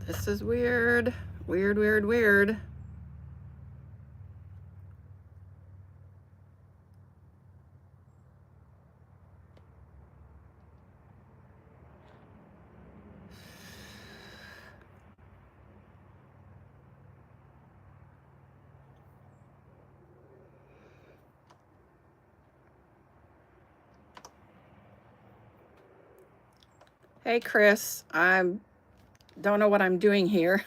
This is weird. Weird, weird, weird. Hey, Chris. I don't know what I'm doing here.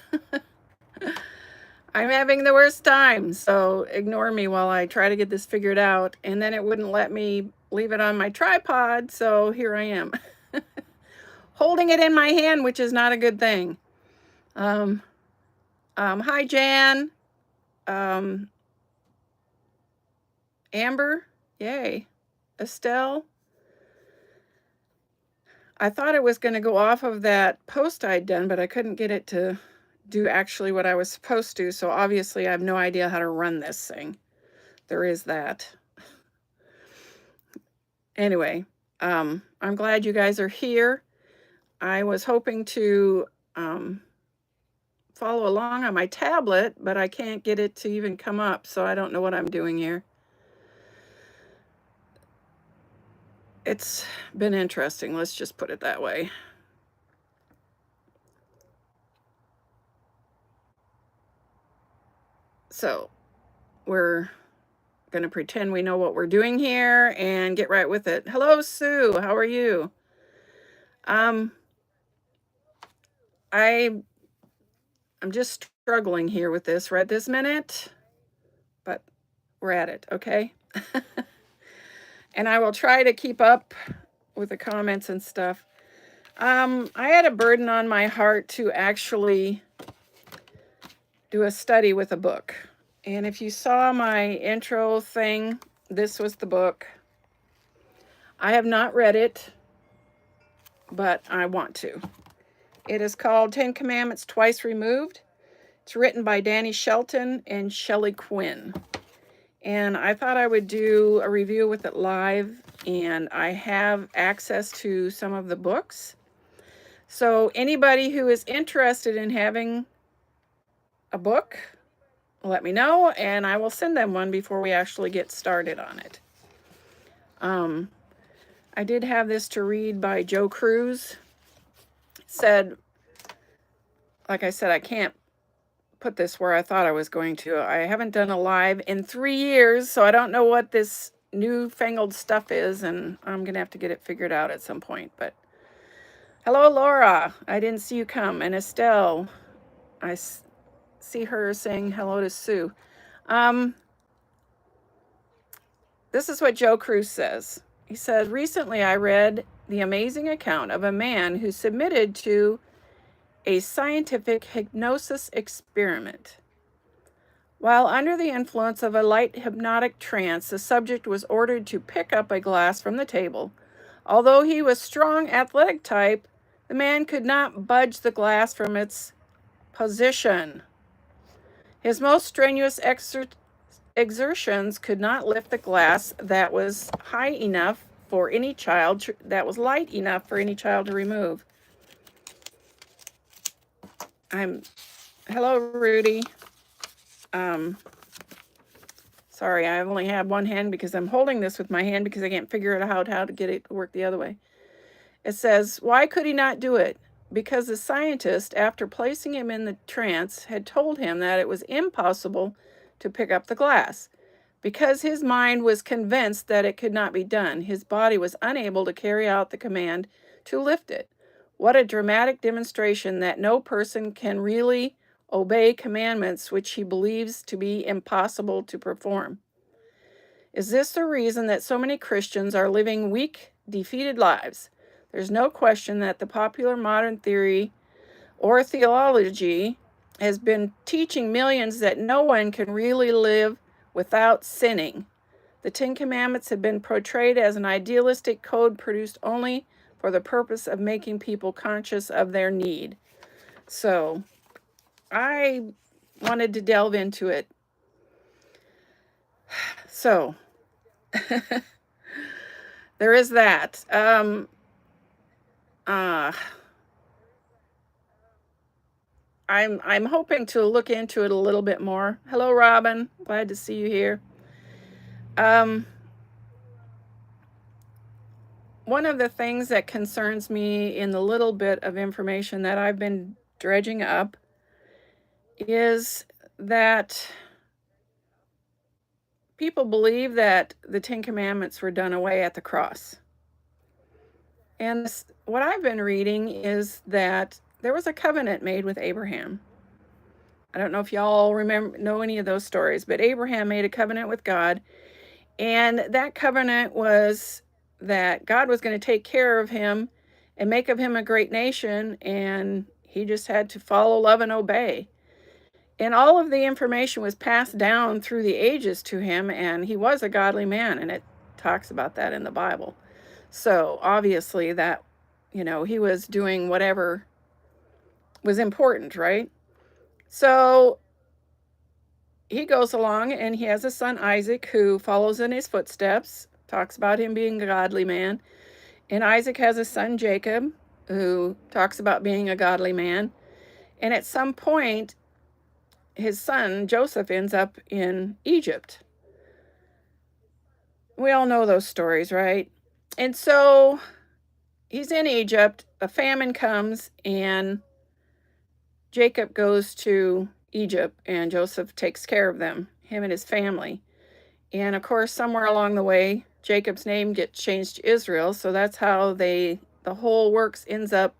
I'm having the worst time, so ignore me while I try to get this figured out. And then it wouldn't let me leave it on my tripod, so here I am. Holding it in my hand, which is not a good thing. Hi, Jan. Amber. Yay. Estelle. I thought it was going to go off of that post I'd done, but I couldn't get it to do actually what I was supposed to. So obviously I have no idea how to run this thing. There is that. Anyway, I'm glad you guys are here. I was hoping to follow along on my tablet, but I can't get it to even come up, so I don't know what I'm doing here. It's been interesting, let's just put it that way. So we're going to pretend we know what we're doing here and get right with it. Hello, Sue. How are you? I'm just struggling here with this right this minute, but we're at it, okay? And I will try to keep up with the comments and stuff. I had a burden on my heart to actually do a study with a book. And if you saw my intro thing, this was the book. I have not read it, but I want to. It is called 10 Commandments Twice Removed. It's written by Danny Shelton and Shelley Quinn. And I thought I would do a review with it live, and I have access to some of the books. So anybody who is interested in having a book, let me know, and I will send them one before we actually get started on it. I did have this to read by Joe Cruz. Said, like I said, I can't put this where I thought I was going to. I haven't done a live in 3 years, so I don't know what this newfangled stuff is, and I'm going to have to get it figured out at some point. But hello, Laura. I didn't see you come. And Estelle, I see her saying hello to Sue. This is what Joe Cruz says. He said, recently I read the amazing account of a man who submitted to a scientific hypnosis experiment. While under the influence of a light hypnotic trance, the subject was ordered to pick up a glass from the table. Although he was strong, athletic type, the man could not budge the glass from its position. His most strenuous exertions could not lift the glass that was high enough for any child, that was light enough for any child to remove. Hello, Rudy. Sorry, I only have one hand because I'm holding this with my hand because I can't figure out how to get it to work the other way. It says, why could he not do it? Because the scientist, after placing him in the trance, had told him that it was impossible to pick up the glass. Because his mind was convinced that it could not be done, his body was unable to carry out the command to lift it. What a dramatic demonstration that no person can really obey commandments which he believes to be impossible to perform. Is this the reason that so many Christians are living weak, defeated lives? There's no question that the popular modern theory or theology has been teaching millions that no one can really live without sinning. The 10 Commandments have been portrayed as an idealistic code produced only for the purpose of making people conscious of their need. So I wanted to delve into it. So there is that. I'm hoping to look into it a little bit more. Hello, Robin. Glad to see you here. One of the things that concerns me in the little bit of information that I've been dredging up is that people believe that the Ten Commandments were done away at the cross. And what I've been reading is that there was a covenant made with Abraham. I don't know if y'all know any of those stories, but Abraham made a covenant with God, and that covenant was that God was going to take care of him and make of him a great nation, and he just had to follow, love, and obey. And all of the information was passed down through the ages to him, and he was a godly man, and it talks about that in the Bible. So obviously that, he was doing whatever was important, right? So he goes along and he has a son, Isaac, who follows in his footsteps, talks about him being a godly man. And Isaac has a son, Jacob, who talks about being a godly man. And at some point, his son, Joseph, ends up in Egypt. We all know those stories, right? And so he's in Egypt, a famine comes, and Jacob goes to Egypt, and Joseph takes care of them, him and his family. And of course, somewhere along the way, Jacob's name gets changed to Israel, so that's how the whole works ends up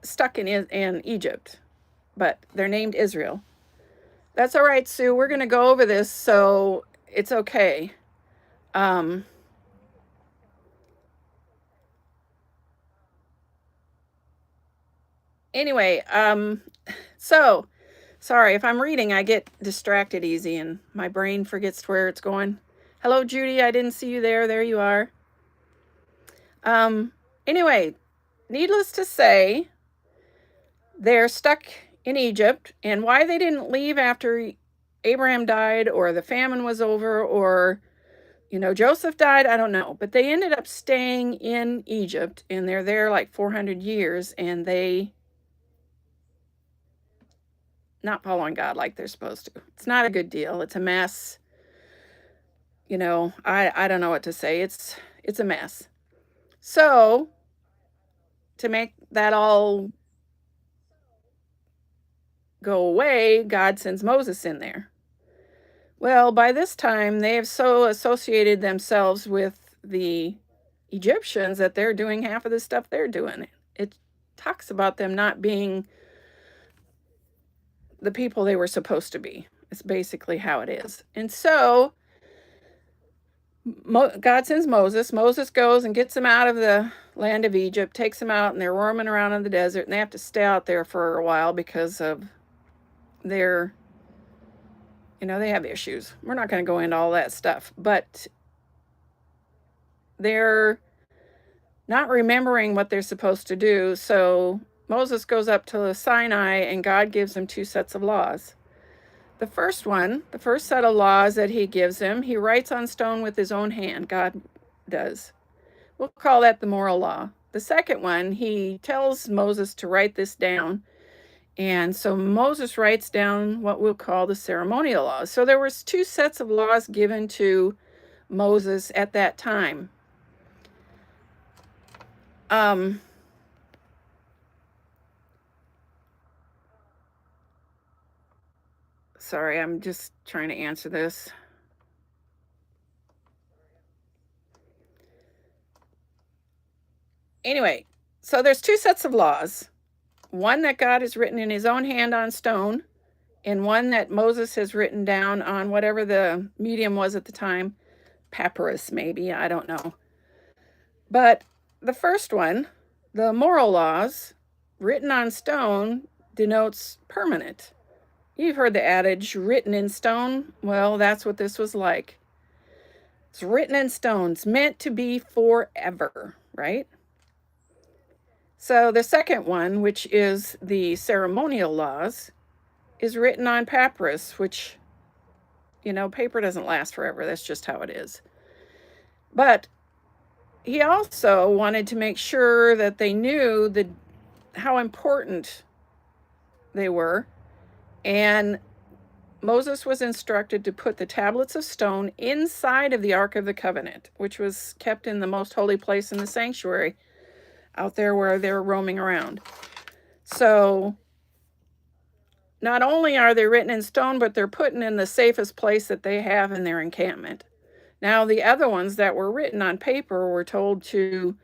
stuck in Egypt, but they're named Israel. That's all right, Sue. We're going to go over this, so it's okay. Anyway, so sorry if I'm reading, I get distracted easy and my brain forgets where it's going. Hello, Judy. I didn't see you there. There you are. Anyway, needless to say, they're stuck in Egypt, and why they didn't leave after Abraham died or the famine was over or, Joseph died, I don't know. But they ended up staying in Egypt, and they're there like 400 years, and they not following God like they're supposed to. It's not a good deal. It's a mess. I don't know what to say. It's a mess. So to make that all go away, God sends Moses in there. Well, by this time, they have so associated themselves with the Egyptians that they're doing half of the stuff they're doing. It talks about them not being the people they were supposed to be. It's basically how it is. And so God sends Moses. Moses goes and gets them out of the land of Egypt, takes them out, and they're roaming around in the desert, and they have to stay out there for a while because of their, they have issues. We're not going to go into all that stuff, but they're not remembering what they're supposed to do. So Moses goes up to Sinai, and God gives him 2 sets of laws. The first set of laws that he gives him, he writes on stone with his own hand. God does. We'll call that the moral law. The second one, he tells Moses to write this down. And so Moses writes down what we'll call the ceremonial laws. So there was 2 sets of laws given to Moses at that time. Sorry, I'm just trying to answer this. Anyway, so there's 2 sets of laws. One that God has written in his own hand on stone, and one that Moses has written down on whatever the medium was at the time, papyrus maybe, I don't know. But the first one, the moral laws, written on stone, denotes permanent. You've heard the adage, written in stone. Well, that's what this was like. It's written in stone. It's meant to be forever, right? So the second one, which is the ceremonial laws, is written on papyrus, which, paper doesn't last forever. That's just how it is. But he also wanted to make sure that they knew how important they were. And Moses was instructed to put the tablets of stone inside of the Ark of the Covenant, which was kept in the most holy place in the sanctuary out there where they're roaming around. So not only are they written in stone, but they're put in the safest place that they have in their encampment. Now, the other ones that were written on paper were told to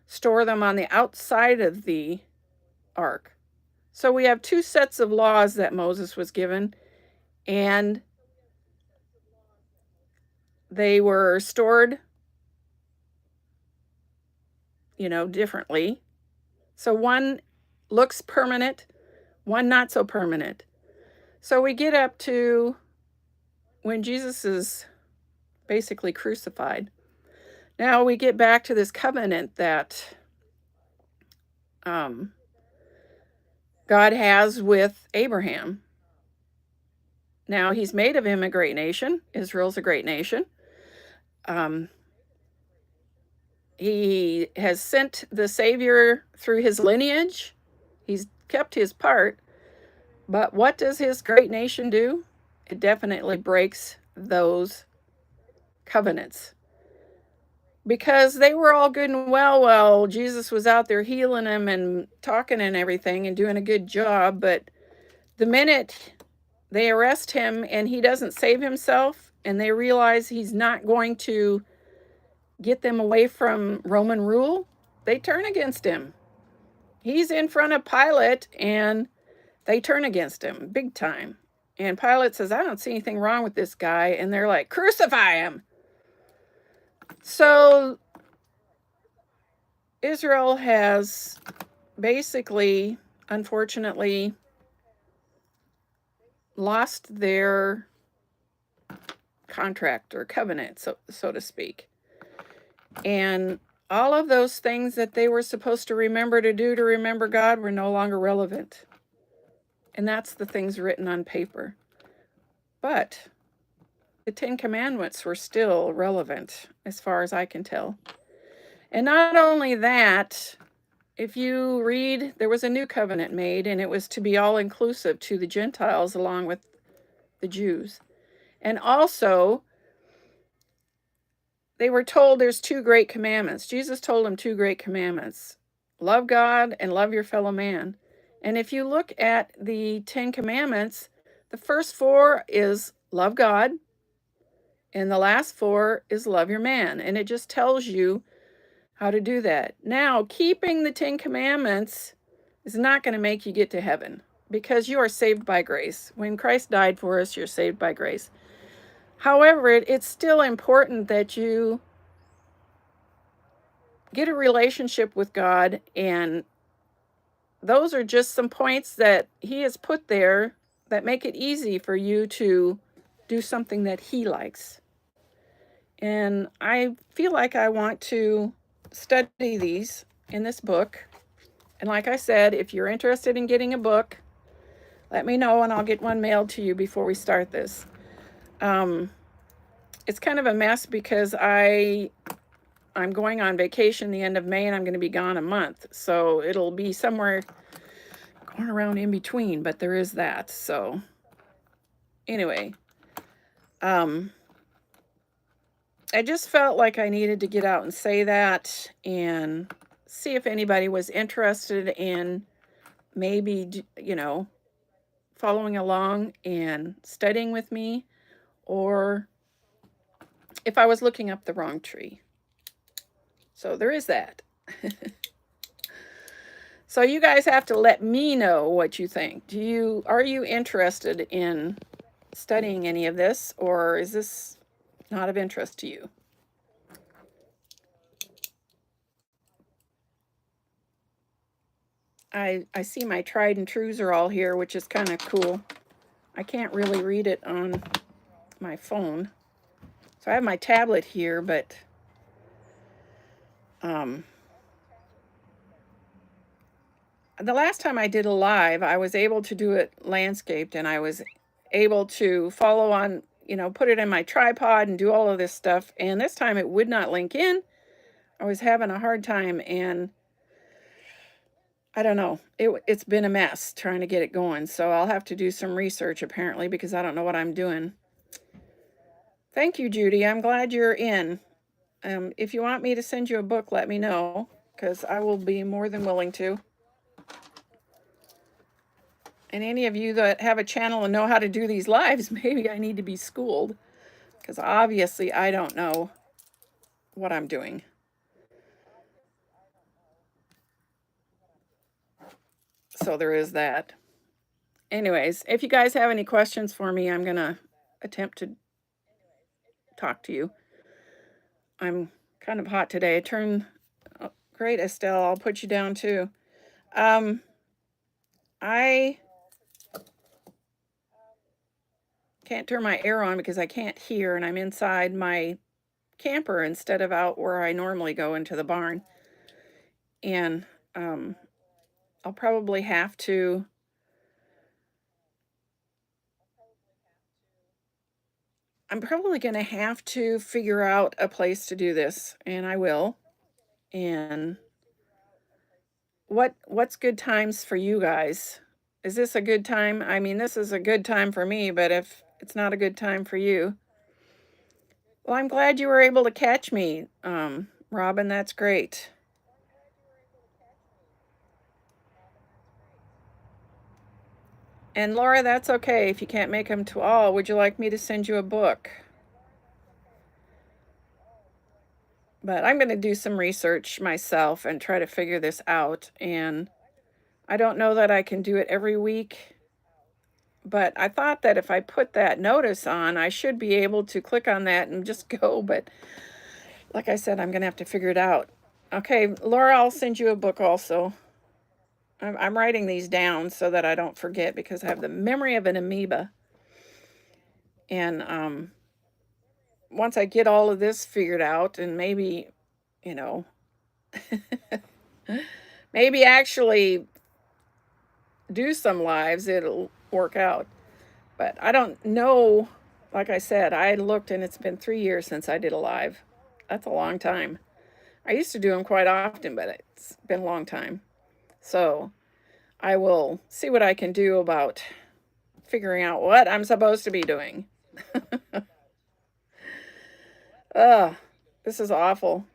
store them on the outside of the ark. So we have two sets of laws that Moses was given, and they were stored, differently. So one looks permanent, one not so permanent. So we get up to when Jesus is basically crucified. Now we get back to this covenant that God has with Abraham. Now he's made of him a great nation. Israel's a great nation. He has sent the Savior through his lineage. He's kept his part. But what does his great nation do? It definitely breaks those covenants. Because they were all good and well, Jesus was out there healing them and talking and everything and doing a good job. But the minute they arrest him and he doesn't save himself and they realize he's not going to get them away from Roman rule, they turn against him. He's in front of Pilate and they turn against him big time. And Pilate says, I don't see anything wrong with this guy. And they're like, crucify him. So Israel has basically, unfortunately, lost their contract or covenant, so to speak. And all of those things that they were supposed to remember to do to remember God were no longer relevant. And that's the things written on paper. But the Ten Commandments were still relevant, as far as I can tell. And not only that, if you read, there was a new covenant made, and it was to be all-inclusive to the Gentiles along with the Jews. And also, they were told there's two great commandments. Jesus told them two great commandments. Love God and love your fellow man. And if you look at the 10 Commandments, the first 4 is love God, and the last 4 is love your man. And it just tells you how to do that. Now, keeping the 10 Commandments is not going to make you get to heaven because you are saved by grace. When Christ died for us, you're saved by grace. However, it's still important that you get a relationship with God, and those are just some points that he has put there that make it easy for you to do something that he likes. And I feel like I want to study these in this book. And like I said, if you're interested in getting a book, let me know and I'll get one mailed to you before we start this. It's kind of a mess because I'm going on vacation the end of May and I'm going to be gone a month. So it'll be somewhere going around in between, but there is that. So anyway, I just felt like I needed to get out and say that and see if anybody was interested in maybe, following along and studying with me, or if I was looking up the wrong tree. So there is that. So you guys have to let me know what you think. Are you interested in studying any of this, or is this not of interest to you? I see my tried and trues are all here, which is kind of cool. I can't really read it on my phone. So I have my tablet here, but the last time I did a live, I was able to do it landscaped, and I was able to follow on, put it in my tripod and do all of this stuff. And this time it would not link in. I was having a hard time, and I don't know. It's been a mess trying to get it going. So I'll have to do some research apparently because I don't know what I'm doing. Thank you, Judy. I'm glad you're in. If you want me to send you a book, let me know because I will be more than willing to. And any of you that have a channel and know how to do these lives, maybe I need to be schooled because obviously I don't know what I'm doing. So there is that. Anyways, if you guys have any questions for me, I'm going to attempt to talk to you. I'm kind of hot today. Oh, great, Estelle. I'll put you down too. I can't turn my air on because I can't hear, and I'm inside my camper instead of out where I normally go into the barn. And I'll probably have to I'm probably going to have to figure out a place to do this, and I will. And what's good times for you guys? Is this a good time? I mean, this is a good time for me, but if it's not a good time for you, well, I'm glad you were able to catch me, Robin. That's great. And Laura, that's okay if you can't make them to all. Would you like me to send you a book? But I'm going to do some research myself and try to figure this out. And I don't know that I can do it every week, but I thought that if I put that notice on, I should be able to click on that and just go. But like I said, I'm going to have to figure it out. Okay, Laura, I'll send you a book also. I'm writing these down so that I don't forget because I have the memory of an amoeba. And once I get all of this figured out and maybe, you know, maybe actually do some lives, it'll work out. But I don't know. Like I said, I looked and it's been 3 years since I did a live. That's a long time. I used to do them quite often, but it's been a long time. So I will see what I can do about figuring out what I'm supposed to be doing. This is awful.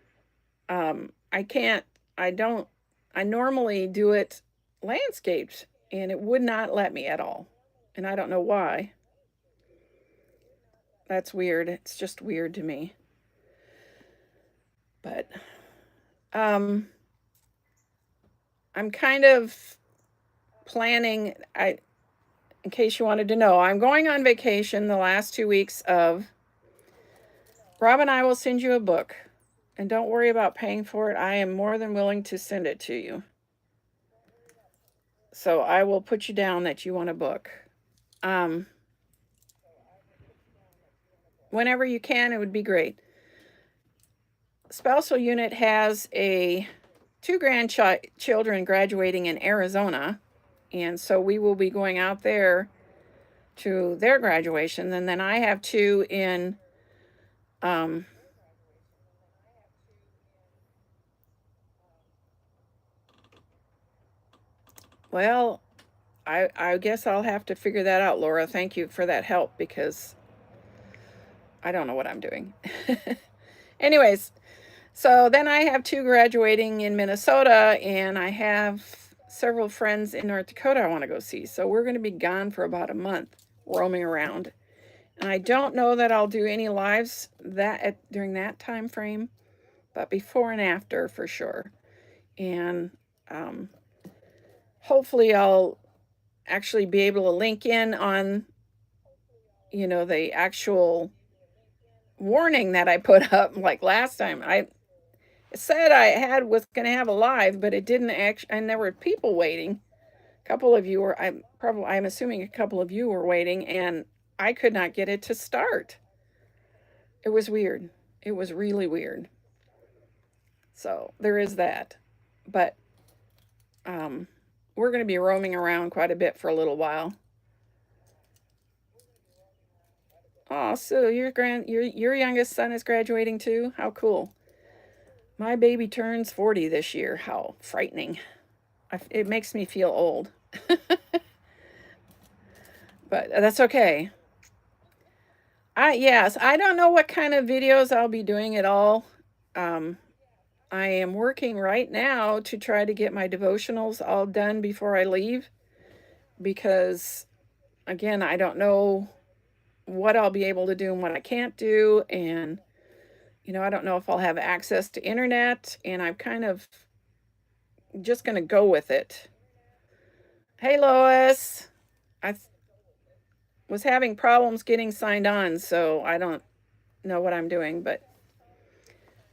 I can't, I don't, I normally do it landscapes and it would not let me at all. And I don't know why. That's weird. It's just weird to me. But I'm kind of planning, in case you wanted to know, I'm going on vacation the last 2 weeks of Rob and I will send you a book. And don't worry about paying for it. I am more than willing to send it to you. So I will put you down that you want a book. Whenever you can, it would be great. Spousal unit has two grandchildren graduating in Arizona. And so we will be going out there to their graduation. And then I have two in well, I guess I'll have to figure that out, Laura. Thank you for that help because I don't know what I'm doing. Anyways, so then I have two graduating in Minnesota, and I have several friends in North Dakota I want to go see. So we're going to be gone for about a month, roaming around. And I don't know that I'll do any lives during that time frame, but before and after for sure. And hopefully I'll actually be able to link in on, the actual warning that I put up like last time. I said was going to have a live, but it didn't actually, and there were people waiting. A couple of you were, I'm assuming a couple of you were waiting, and I could not get it to start. It was weird. It was really weird. So there is that. But we're going to be roaming around quite a bit for a little while. Oh, so your youngest son is graduating too? How cool. My baby turns 40 this year. How frightening. It makes me feel old. But that's okay. Yes, I don't know what kind of videos I'll be doing at all. Um, I am working right now to try to get my devotionals all done before I leave because, again, I don't know what I'll be able to do and what I can't do. And, I don't know if I'll have access to internet, and I'm kind of just going to go with it. Hey, Lois. I was having problems getting signed on, so I don't know what I'm doing, but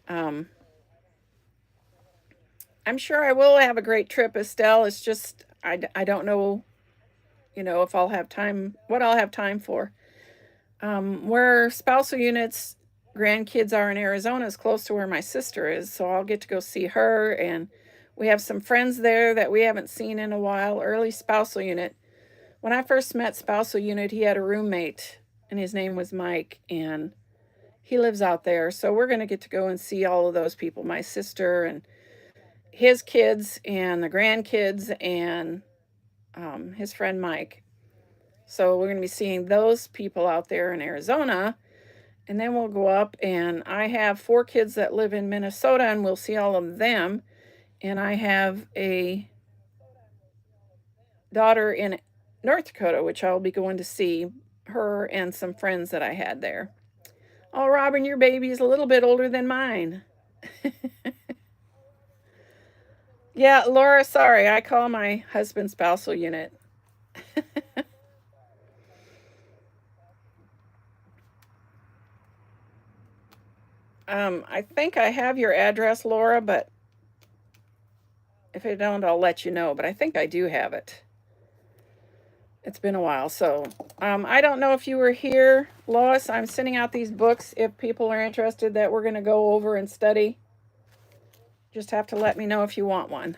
um, I'm sure I will have a great trip, Estelle. It's just I don't know, if I'll have time, what I'll have time for. Where spousal units grandkids are in Arizona is close to where my sister is, so I'll get to go see her, and we have some friends there that we haven't seen in a while. Early spousal unit. When I first met spousal unit, he had a roommate, and his name was Mike, and he lives out there. So we're going to get to go and see all of those people, my sister and his kids and the grandkids and his friend Mike. So we're going to be seeing those people out there in Arizona. And then we'll go up, and I have 4 kids that live in Minnesota, and we'll see all of them. And I have a daughter in North Dakota, which I'll be going to see her and some friends that I had there. Oh, Robin, your baby is a little bit older than mine. Yeah, Laura, sorry, I call my husband spousal unit. I think I have your address, Laura, but if I don't, I'll let you know. But I think I do have it. It's been a while. So I don't know if you were here, Lois. I'm sending out these books if people are interested that we're going to go over and study. Just have to let me know if you want one.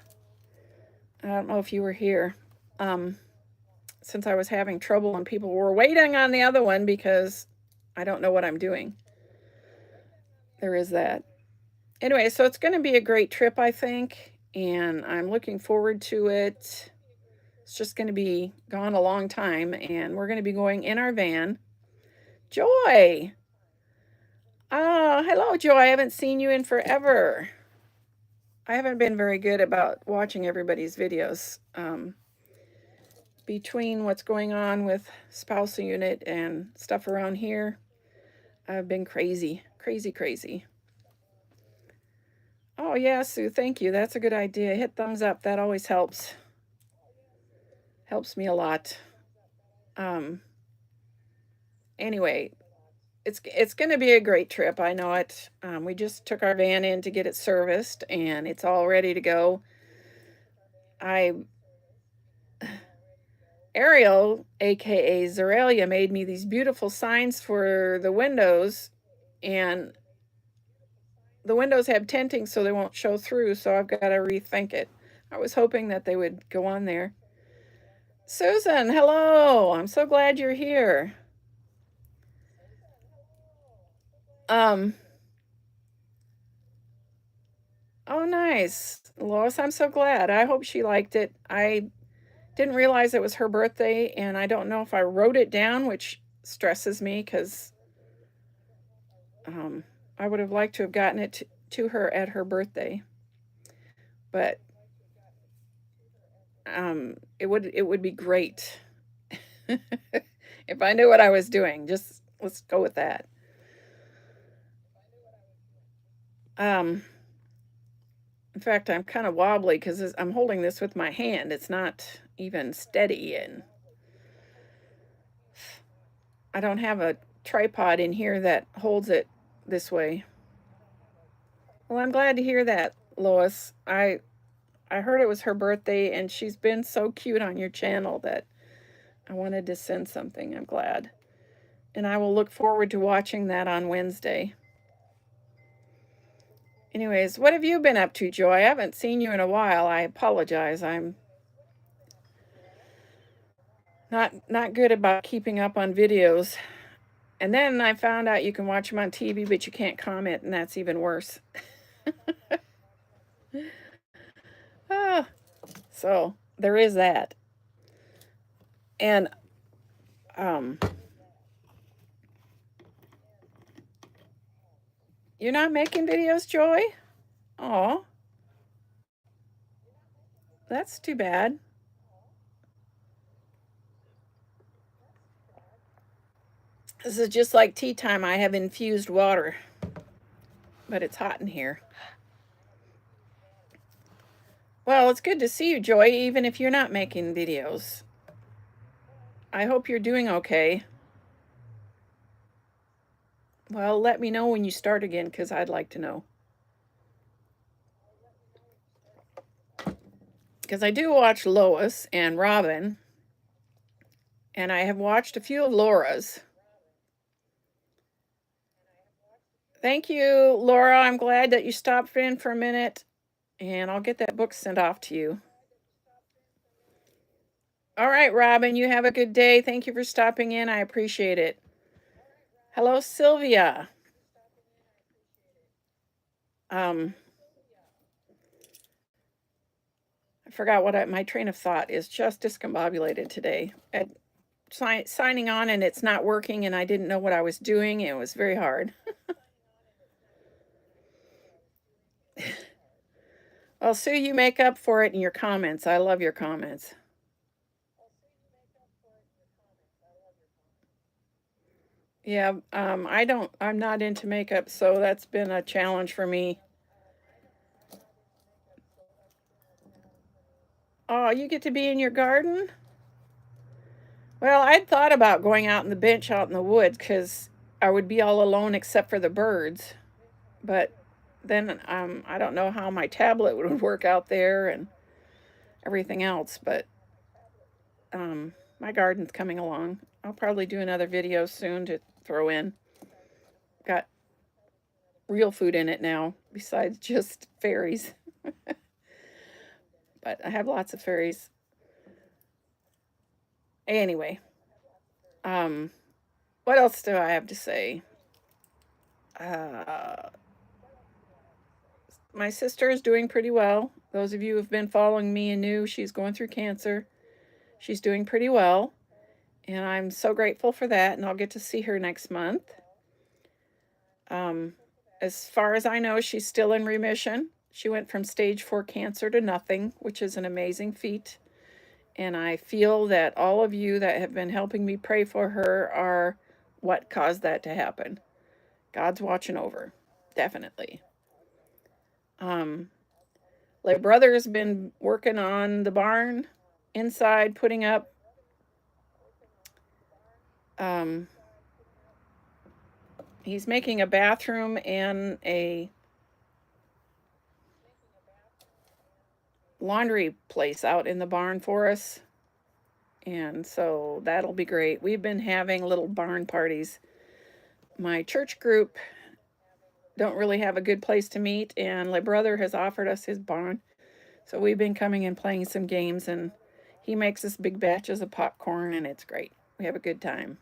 I don't know if you were here. Since I was having trouble and people were waiting on the other one because I don't know what I'm doing. There is that. Anyway, so it's going to be a great trip, I think, and I'm looking forward to it. It's just going to be gone a long time, and we're going to be going in our van. Joy! Hello, Joy. I haven't seen you in forever. I haven't been very good about watching everybody's videos. Between what's going on with spousal unit and stuff around here, I've been crazy. Oh, yeah, Sue, thank you. That's a good idea. Hit thumbs up. That always helps. Helps me a lot. Anyway, it's going to be a great trip. I know it. We just took our van in to get it serviced, and it's all ready to go. Ariel, aka Zoralia, made me these beautiful signs for the windows, and the windows have tinting so they won't show through, so I've got to rethink it. I was hoping that they would go on there. Susan, hello. I'm so glad you're here. Oh, nice. Lois, I'm so glad. I hope she liked it. I didn't realize it was her birthday, and I don't know if I wrote it down, which stresses me because I would have liked to have gotten it to her at her birthday. But it would be great if I knew what I was doing. Just let's go with that. In fact, I'm kind of wobbly because I'm holding this with my hand. It's not even steady, and I don't have a tripod in here that holds it this way. Well, I'm glad to hear that, Lois. I heard it was her birthday, and she's been so cute on your channel that I wanted to send something. I'm glad. And I will look forward to watching that on Wednesday. Anyways, what have you been up to, Joy? I haven't seen you in a while. I apologize. I'm not good about keeping up on videos. And then I found out you can watch them on TV, but you can't comment, and that's even worse. Ah, so there is that. And um, you're not making videos, Joy? Oh, that's too bad. This is just like tea time. I have infused water, but it's hot in here. Well, it's good to see you, Joy, even if you're not making videos. I hope you're doing okay. Well, let me know when you start again because I'd like to know. Because I do watch Lois and Robin, and I have watched a few of Laura's. Thank you, Laura. I'm glad that you stopped in for a minute, and I'll get that book sent off to you. All right, Robin, you have a good day. Thank you for stopping in. I appreciate it. Hello, Sylvia. I forgot what my train of thought is just discombobulated today. At signing on and it's not working, and I didn't know what I was doing. It was very hard. Well, Sue, you make up for it in your comments. I love your comments. Yeah, I'm not into makeup, so that's been a challenge for me. Oh, you get to be in your garden? Well, I'd thought about going out on the bench out in the woods because I would be all alone except for the birds. But then I don't know how my tablet would work out there and everything else. But my garden's coming along. I'll probably do another video soon to throw in. Got real food in it now besides just fairies. But I have lots of fairies. Anyway, um, what else do I have to say? Uh, my sister is doing pretty well. Those of you who've been following me and knew she's going through cancer. She's doing pretty well, and I'm so grateful for that. And I'll get to see her next month. Um, as far as I know, she's still in remission. She went from stage 4 cancer to nothing, which is an amazing feat. And I feel that all of you that have been helping me pray for her are what caused that to happen. God's watching over, definitely. My brother's been working on the barn inside, putting up he's making a bathroom and a laundry place out in the barn for us. And so that'll be great. We've been having little barn parties. My church group don't really have a good place to meet, and my brother has offered us his barn. So we've been coming and playing some games, and he makes us big batches of popcorn, and it's great. We have a good time.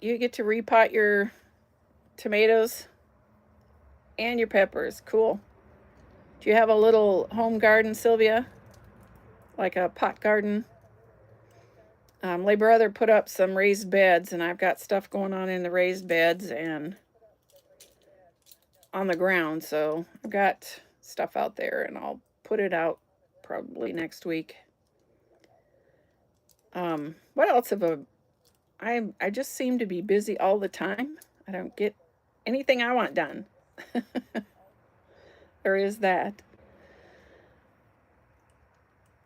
You get to repot your tomatoes and your peppers. Cool. Do you have a little home garden, Sylvia? Like a pot garden? My brother put up some raised beds, and I've got stuff going on in the raised beds and on the ground. So I've got stuff out there, and I'll put it out probably next week. What else have I just seem to be busy all the time. I don't get anything I want done. There is that.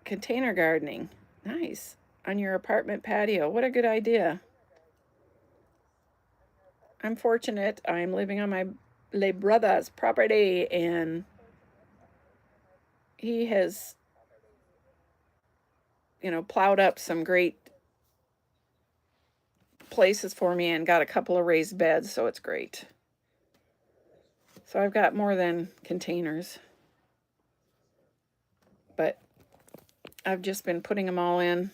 Container gardening. Nice. On your apartment patio. What a good idea. I'm fortunate. I'm living on my Le Brother's property, and he has, plowed up some great places for me and got a couple of raised beds, so it's great. So I've got more than containers, but I've just been putting them all in.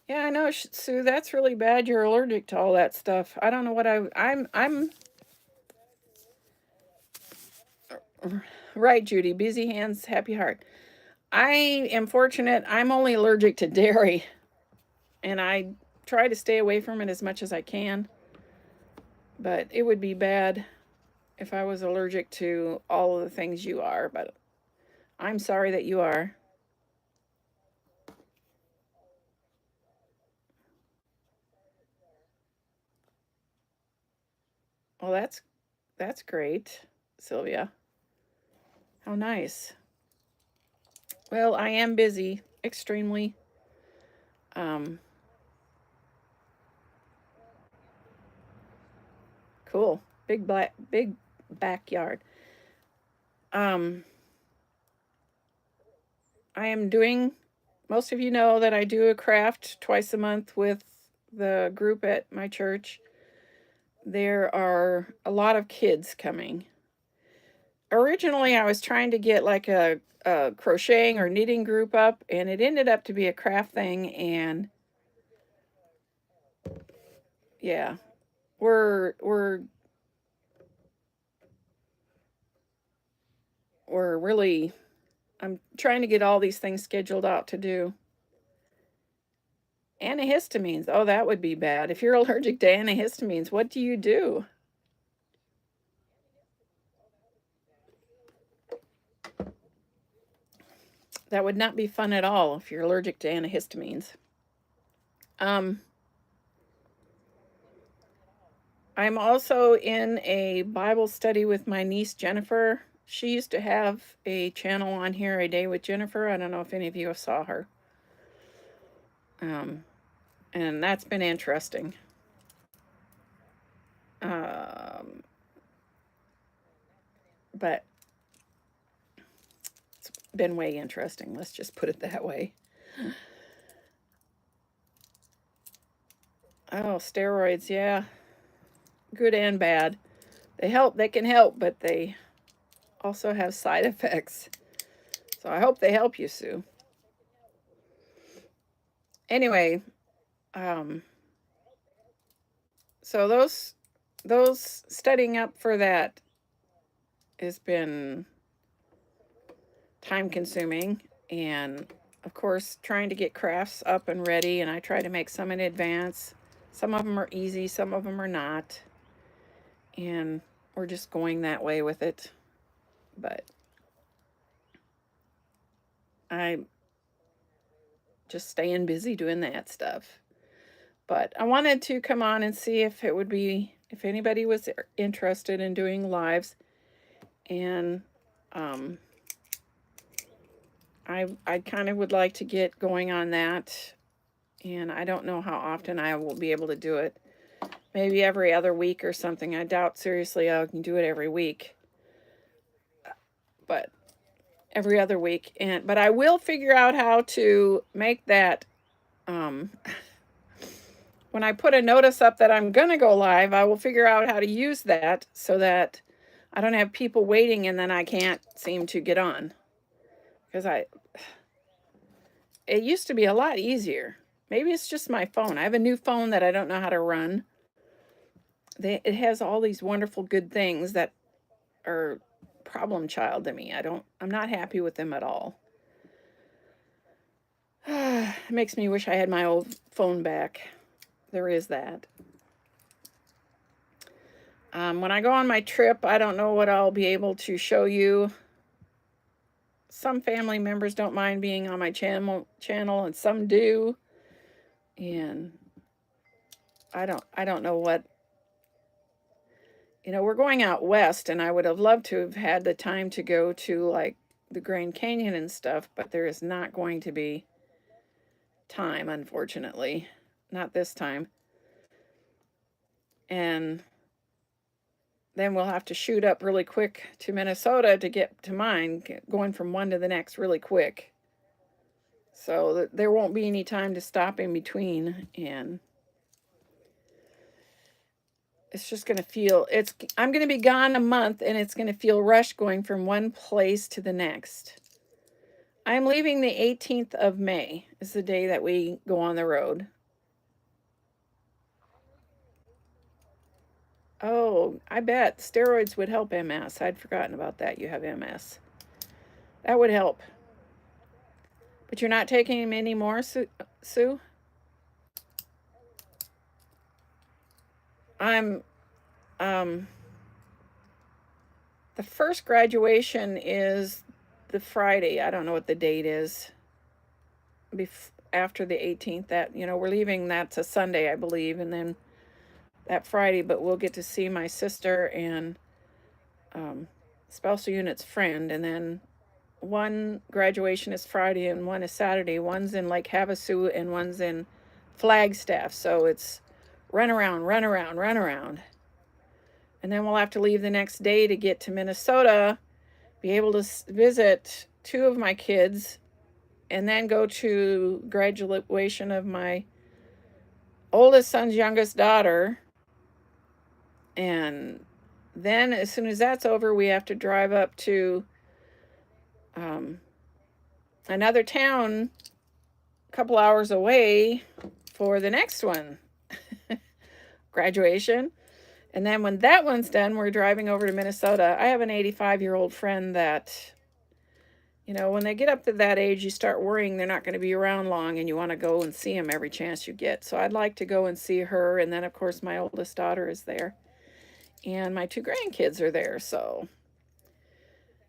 Yeah, I know, Sue. That's really bad. You're allergic to all that stuff. I don't know what I'm right, Judy. Busy hands, happy heart. I am fortunate. I'm only allergic to dairy, and I try to stay away from it as much as I can. But it would be bad if I was allergic to all of the things you are. But I'm sorry that you are. Well, that's great, Sylvia. How nice. Well, I am busy, extremely. Um, cool. Big backyard. Um, I am doing. Most of you know that I do a craft twice a month with the group at my church. There are a lot of kids coming. Originally, I was trying to get like a crocheting or knitting group up, and it ended up to be a craft thing. And yeah, we're we're really. I'm trying to get all these things scheduled out to do. Antihistamines. Oh, that would be bad. If you're allergic to antihistamines, what do you do? That would not be fun at all if you're allergic to antihistamines. Um, I'm also in a Bible study with my niece Jennifer. She used to have a channel on here, A Day with Jennifer. I don't know if any of you have saw her. Um, and that's been interesting. Um, but it's been way interesting. Let's just put it that way. Oh, steroids, yeah, good and bad. They help, they can help, but they also have side effects. So I hope they help you, Sue. Anyway, um, so those studying up for that has been time consuming, and of course trying to get crafts up and ready, and I try to make some in advance. Some of them are easy, some of them are not, and we're just going that way with it. But I'm just staying busy doing that stuff. But I wanted to come on and see if it would be, if anybody was interested in doing lives. And um, I kind of would like to get going on that. And I don't know how often I will be able to do it. Maybe every other week or something. I doubt seriously I can do it every week. But every other week. But I will figure out how to make that um, when I put a notice up that I'm going to go live, I will figure out how to use that so that I don't have people waiting and then I can't seem to get on. Because it used to be a lot easier. Maybe it's just my phone. I have a new phone that I don't know how to run. It has all these wonderful good things that are problem child to me. I'm not happy with them at all. It makes me wish I had my old phone back. There is that. When I go on my trip, I don't know what I'll be able to show you. Some family members don't mind being on my channel, and some do. And I don't know what. We're going out west, and I would have loved to have had the time to go to like the Grand Canyon and stuff, but there is not going to be time, unfortunately. Not this time. And then we'll have to shoot up really quick to Minnesota to get to mine, going from one to the next really quick. So there won't be any time to stop in between, and it's just going to feel I'm going to be gone a month, and it's going to feel rushed going from one place to the next. I'm leaving the 18th of May is the day that we go on the road. Oh, I bet steroids would help MS. I'd forgotten about that. You have MS. That would help. But you're not taking them anymore, Sue? I'm um the first graduation is the Friday. I don't know what the date is. After the 18th, that, we're leaving, that's a Sunday, I believe, and then that Friday, but we'll get to see my sister and spousal unit's friend, and then one graduation is Friday and one is Saturday. One's in Lake Havasu and one's in Flagstaff. So it's run around, run around, run around. And then we'll have to leave the next day to get to Minnesota, be able to visit two of my kids, and then go to graduation of my oldest son's youngest daughter. And then as soon as that's over, we have to drive up to another town a couple hours away for the next one, graduation. And then when that one's done, we're driving over to Minnesota. I have an 85-year-old friend that, when they get up to that age, you start worrying they're not going to be around long, and you want to go and see them every chance you get. So I'd like to go and see her. And then, of course, my oldest daughter is there, and my two grandkids are there. So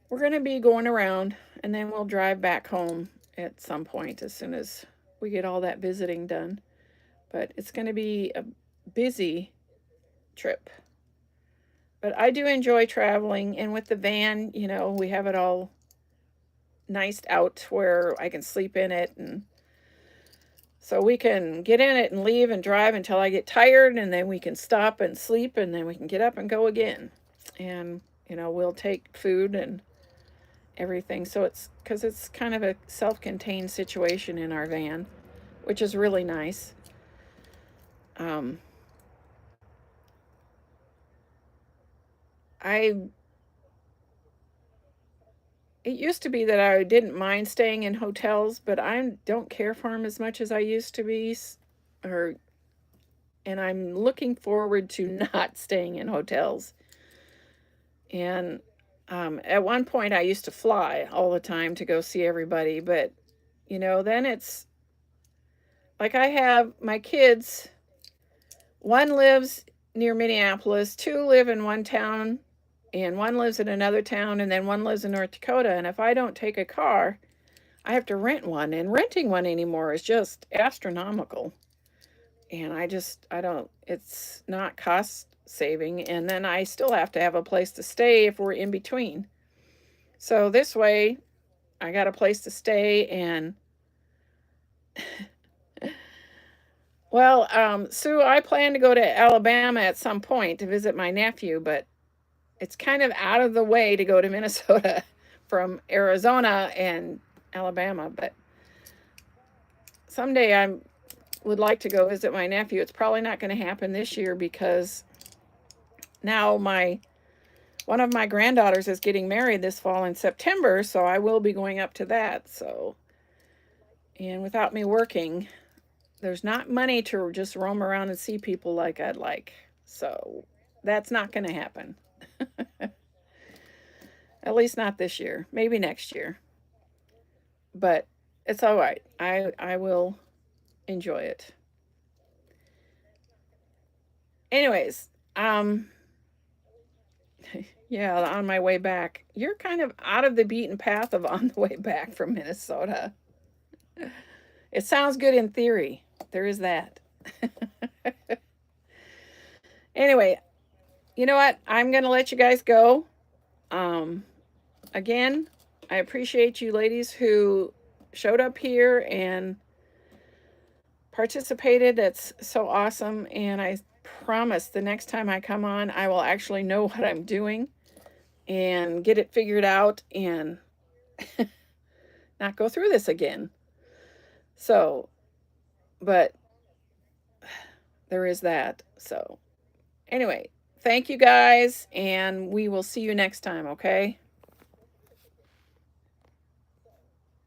we're going to be going around, and then we'll drive back home at some point as soon as we get all that visiting done. But it's going to be a busy trip. But I do enjoy traveling, and with the van, we have it all niced out where I can sleep in it, and so we can get in it and leave and drive until I get tired, and then we can stop and sleep, and then we can get up and go again. And we'll take food and everything. So it's because it's kind of a self-contained situation in our van, which is really nice. It used to be that I didn't mind staying in hotels, but I don't care for them as much as I used to be, and I'm looking forward to not staying in hotels. And at one point, I used to fly all the time to go see everybody, but then it's like I have my kids. One lives near Minneapolis, two live in one town, and one lives in another town, and then one lives in North Dakota. And if I don't take a car, I have to rent one, and renting one anymore is just astronomical. And I don't, it's not cost saving. And then I still have to have a place to stay if we're in between. So this way, I got a place to stay. And well, Sue, I plan to go to Alabama at some point to visit my nephew, but it's kind of out of the way to go to Minnesota from Arizona and Alabama. But someday I would like to go visit my nephew. It's probably not going to happen this year because now one of my granddaughters is getting married this fall in September, so I will be going up to that. So, and without me working, there's not money to just roam around and see people like I'd like. So that's not going to happen. At least not this year. Maybe next year. But it's all right. I will enjoy it. Anyways, yeah, on my way back. You're kind of out of the beaten path of on the way back from Minnesota. It sounds good in theory. There is that. Anyway, you know what? I'm going to let you guys go. Again, I appreciate you ladies who showed up here and participated. That's so awesome. And I promise the next time I come on, I will actually know what I'm doing and get it figured out and not go through this again. So, but there is that. So, anyway, thank you guys, and we will see you next time, okay?